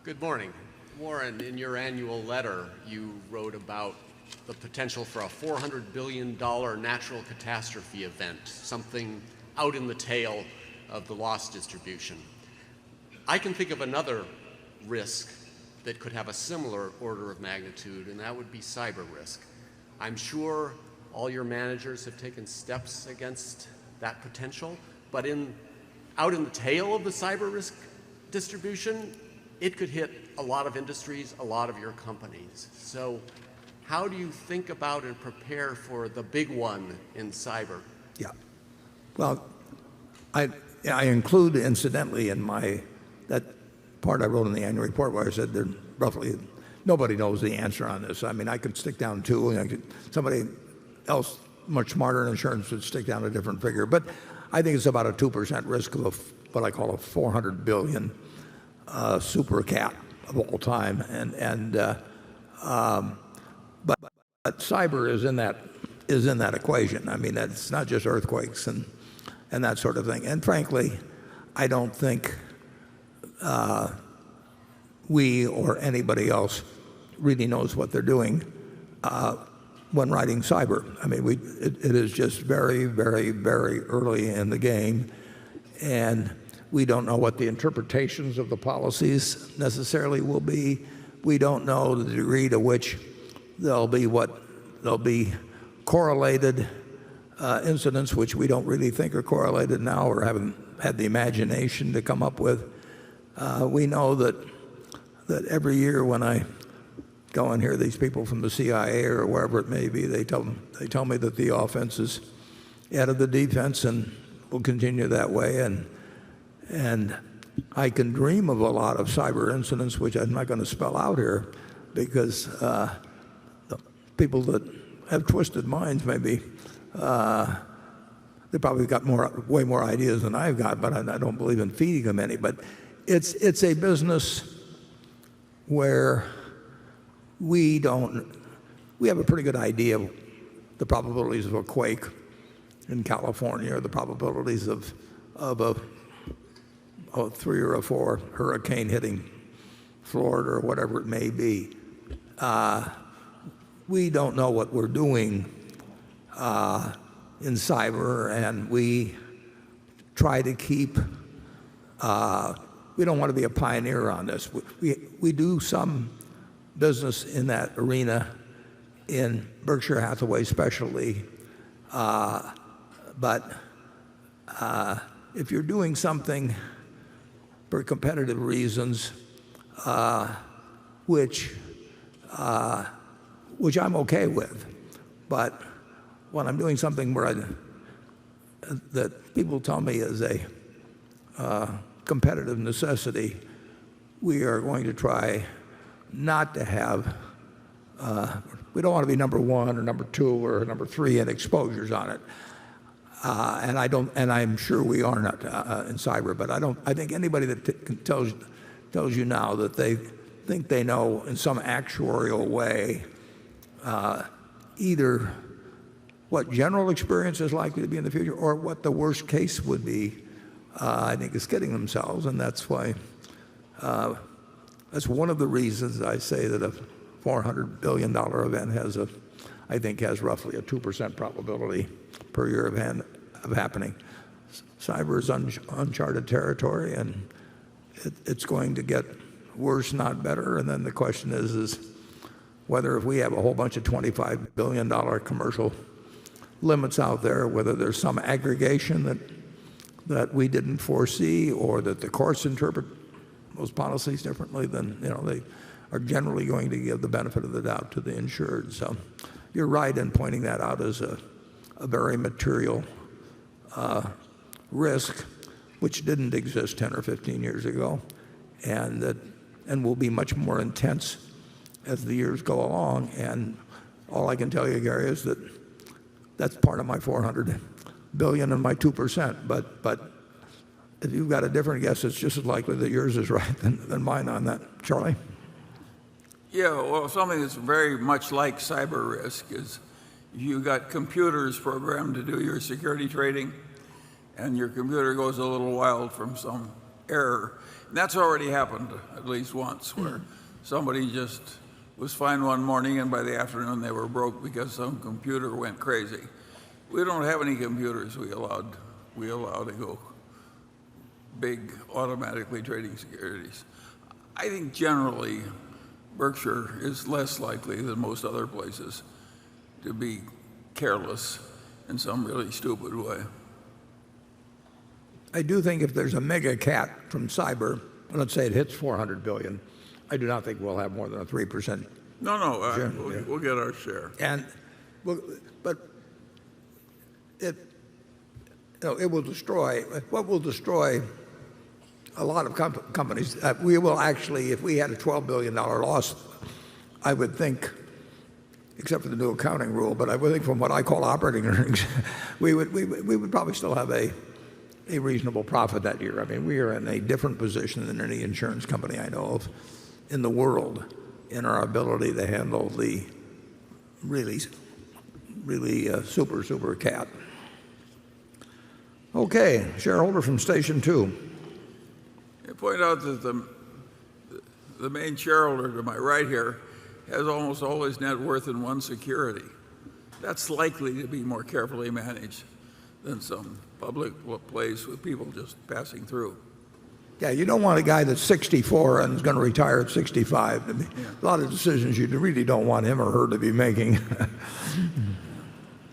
Good morning. Warren, in your annual letter, you wrote about the potential for a $400 billion natural catastrophe event, something out in the tail of the loss distribution. I can think of another risk that could have a similar order of magnitude, and that would be cyber risk. I'm sure all your managers have taken steps against that potential, but out in the tail of the cyber risk distribution, it could hit a lot of industries, a lot of your companies. So how do you think about and prepare for the big one in cyber? Yeah. Well, I include incidentally in that part I wrote in the annual report where I said that roughly nobody knows the answer on this. I mean, I could stick down two, and somebody else much smarter in insurance would stick down a different figure. But I think it's about a 2% risk of what I call a 400 billion super cat of all time, but cyber is in that equation. I mean, it's not just earthquakes and that sort of thing. And frankly, I don't think we or anybody else really knows what they're doing when writing cyber. I mean, it is just very, very, very early in the game, and we don't know what the interpretations of the policies necessarily will be. We don't know the degree to which there'll be correlated incidents which we don't really think are correlated now or haven't had the imagination to come up with. We know that every year when I go and hear these people from the CIA or wherever it may be, they tell me that the offense is ahead of the defense and will continue that way. And I can dream of a lot of cyber incidents, which I'm not going to spell out here, because the people that have twisted minds maybe they probably got way more ideas than I've got, but I don't believe in feeding them any. But it's a business where we have a pretty good idea of the probabilities of a quake in California or the probabilities of a 3 or a 4 hurricane hitting Florida or whatever it may be. We don't know what we're doing in cyber, and we try to keep we don't want to be a pioneer on this. We do some business in that arena in Berkshire Hathaway especially, but if you're doing something for competitive reasons, which I'm okay with, but when I'm doing something that people tell me is a competitive necessity, we are going to try not to have. We don't want to be number 1 or number 2 or number 3 in exposures on it. And I'm sure we are not in cyber, but I think anybody that tells you now that they think they know in some actuarial way either what general experience is likely to be in the future or what the worst case would be, I think is kidding themselves. And that's why that's one of the reasons I say that a $400 billion event has roughly a 2% probability per year of happening. Cyber is uncharted territory, and it's going to get worse, not better. And then the question is whether, if we have a whole bunch of $25 billion commercial limits out there, whether there's some aggregation that we didn't foresee, or that the courts interpret those policies differently, then they are generally going to give the benefit of the doubt to the insured. So you're right in pointing that out as a very material risk, which didn't exist 10 or 15 years ago, and will be much more intense as the years go along. And all I can tell you, Gary, is that's part of my 400 billion and my 2%. But if you've got a different guess, it's just as likely that yours is right than mine on that. Charlie? Yeah, well, something that's very much like cyber risk is you got computers programmed to do your security trading, and your computer goes a little wild from some error. That's already happened at least once, where somebody just was fine one morning and by the afternoon they were broke because some computer went crazy. We don't have any computers we allow to go big automatically trading securities. I think generally Berkshire is less likely than most other places to be careless in some really stupid way. I do think if there's a mega cat from cyber, let's say it hits 400 billion, I do not think we'll have more than a 3%. We'll get our share. But it will destroy, what will destroy a lot of companies. We will actually, if we had a $12 billion loss, I would think, except for the new accounting rule, but I would think from what I call operating earnings, we would probably still have a reasonable profit that year. I mean, we are in a different position than any insurance company I know of in the world in our ability to handle the really super cat. Okay, shareholder from station 2. I point out that the main shareholder to my right here has almost all his net worth in one security. That's likely to be more carefully managed than some public place with people just passing through. Yeah, you don't want a guy that's 64 and is going to retire at 65. A lot of decisions you really don't want him or her to be making.